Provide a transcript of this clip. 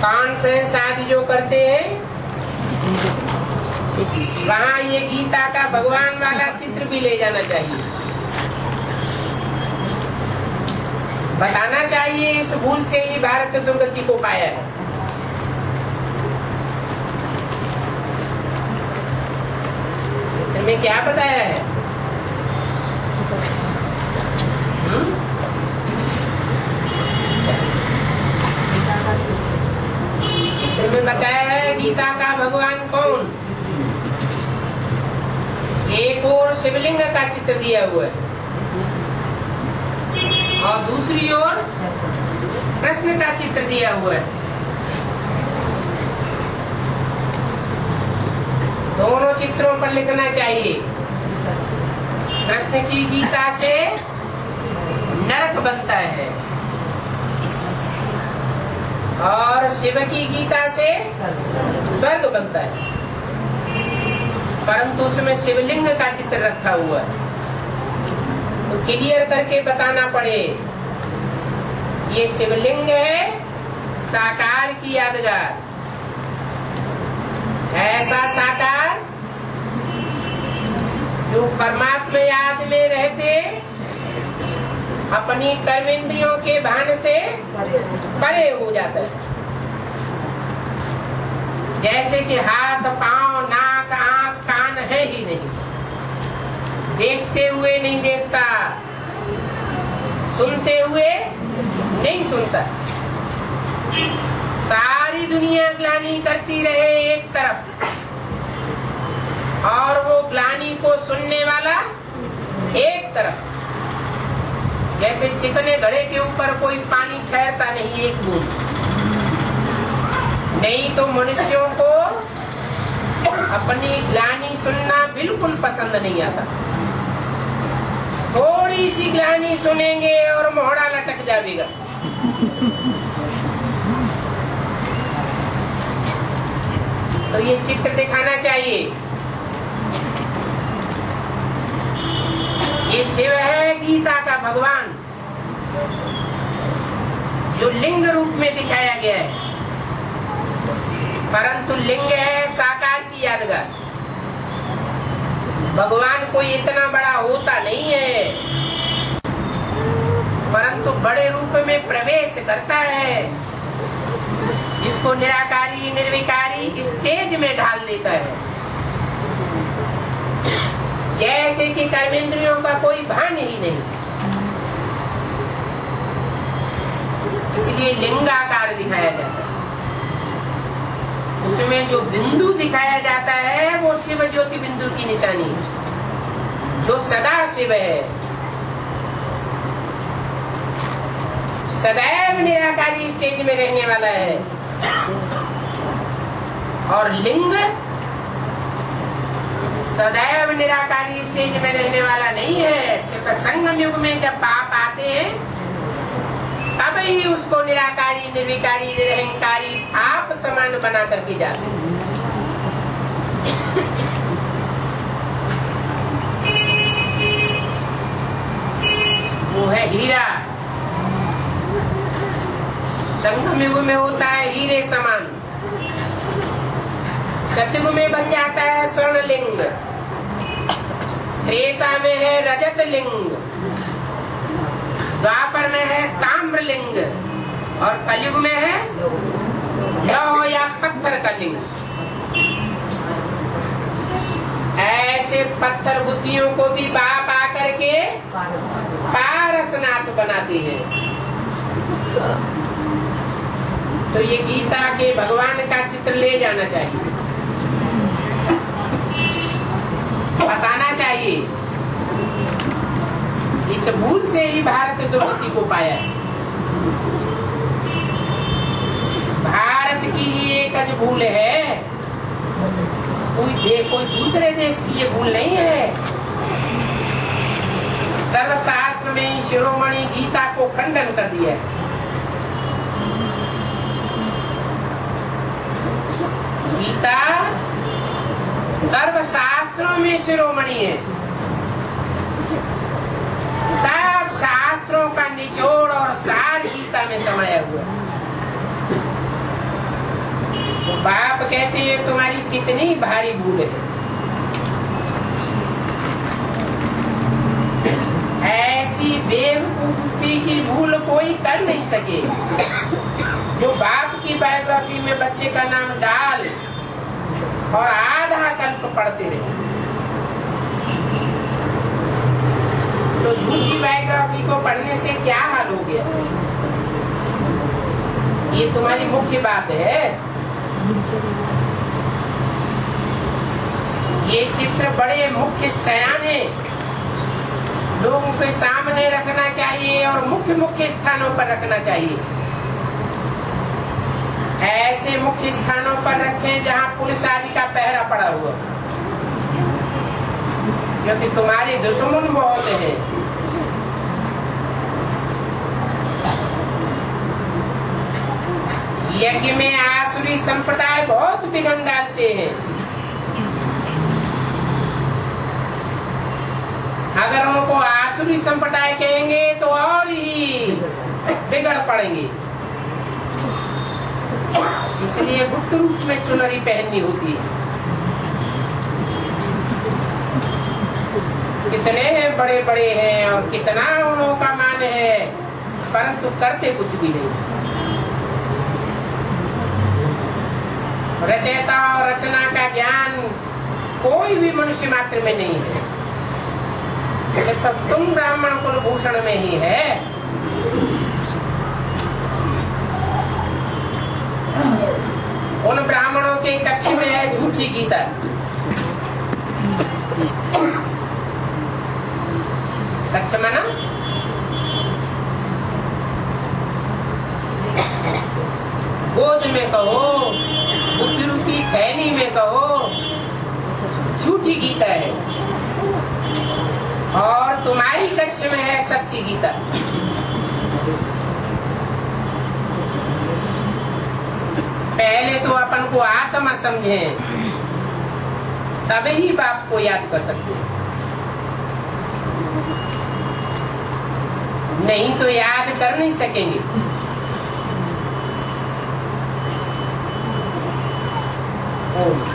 Conference आदि जो करते हैं, वहाँ ये गीता का भगवान वाला चित्र भी ले जाना चाहिए। बताना चाहिए इस भूल से ही भारत दुर्गति को पाया है। में क्या बताया है? में बताया है गीता का भगवान कौन? एक और शिवलिंग का चित्र दिया हुआ है और दूसरी ओर कृष्ण का चित्र दिया हुआ है। दोनों चित्रों पर लिखना चाहिए। कृष्ण की गीता से नरक बनता है और शिव की गीता से स्वर्ग बनता है, परंतु उसमें शिवलिंग का चित्र रखा हुआ है। तो क्लियर करके बताना पड़े ये शिवलिंग है साकार की यादगार, ऐसा साकार जो परमात्मा याद में रहते अपनी कर्मेंद्रियों के भान से परे हो जाता है। जैसे कि हाथ, पांव, नाक, आंख, कान है ही नहीं, देखते हुए नहीं देखता, सुनते हुए नहीं सुनता। सारी दुनिया ग्लानि करती रहे एक तरफ और वो ग्लानि को सुनने वाला एक तरफ। जैसे चिकने घड़े के ऊपर कोई पानी ठहरता नहीं, एक बूंद नहीं। तो मनुष्यों को अपनी ग्लानि सुनना बिल्कुल पसंद नहीं आता। थोड़ी सी ग्लानि सुनेंगे और मोहड़ा लटक जाएगा। तो ये चित्र दिखाना चाहिए। ये शिव है गीता का भगवान, जो लिंग रूप में दिखाया गया है, परंतु लिंग है साकार की यादगार। भगवान कोई इतना बड़ा होता नहीं है, परंतु बड़े रूप में प्रवेश करता है, जिसको निराकारी निर्विकारी स्टेज में डाल देता है। जैसे कि कर्मेंद्रियों का कोई भान ही नहीं, इसलिए लिंगाकार दिखाया जाता है। उसमें जो बिंदु दिखाया जाता है वो शिव ज्योति बिंदु की निशानी है, जो सदा शिव है, सदैव निराकारी स्टेज में रहने वाला है। और लिंग सदैव निराकारी स्टेज में रहने वाला नहीं है। सिर्फ संगम युग में जब पाप आते हैं तब ही उसको निराकारी निर्विकारी निरहंकारी आप समान बना करके जाते हैं। वो है हीरा, संगम युग में होता है हीरे समान, सतयुग में बन जाता है स्वर्ण लिंग, त्रेता में है रजत लिंग, द्वापर में है ताम्र लिंग और कलयुग में है लौह या पत्थर का लिंग। ऐसे पत्थर बुद्धियों को भी बाप आकर के पारसनाथ बनाती है। तो ये गीता के भगवान का चित्र ले जाना चाहिए, बताना चाहिए। इस भूल से ही भारत दुर्गति को पाया है। भारत की ये एक भूल है, कोई दूसरे देश की ये भूल नहीं है। सर्वशास्त्र में शिरोमणि गीता को खंडन कर दिया है। गीता सर्वशास्त्रों में शिरोमणि है। सब शास्त्रों का निचोड़ और सार गीता में समाया हुआ है। तो बाप कहते हैं तुम्हारी कितनी भारी भूल है। ऐसी बेवकूफी की भूल कोई कर नहीं सके जो बाप की बायोग्राफी में बच्चे का नाम डाल और आधा कल्प पढ़ते रहे। तो झूठी बायोग्राफी को पढ़ने से क्या हाल हो गया? ये तुम्हारी मुख्य बात है। ये चित्र बड़े मुख्य सयाने लोगों के सामने रखना चाहिए और मुख्य मुख्य स्थानों पर रखना चाहिए। ऐसे मुख्य स्थानों पर रखें जहां पुलिस आदि का पहरा पड़ा हुआ, क्योंकि तुम्हारे दुश्मन बहुत हैं। यज्ञ में आसुरी संप्रदाय बहुत विघ्न डालते हैं। अगर उनको आसुरी संप्रदाय कहेंगे तो और ही बिगड़ पड़ेंगे। इसलिए गुप्त रूप में चुनरी पहननी होती है। कितने बड़े बड़े हैं और कितना उन्हों का मान है, परंतु करते कुछ भी नहीं। रचयिता और रचना का ज्ञान कोई भी मनुष्य मात्र में नहीं है, सिर्फ तुम ब्राह्मण कुलभूषण में ही है। उन ब्राह्मणों के कक्ष में है झूठी गीता। कक्ष माना गोद में कहो, बुद्धि रूपी थैली में कहो, झूठी गीता है। और तुम्हारी कक्ष में है सच्ची गीता। पहले तो अपन को आत्मा समझें, तभी बाप को याद कर सकते हैं। नहीं तो याद कर नहीं सकेंगे। ओम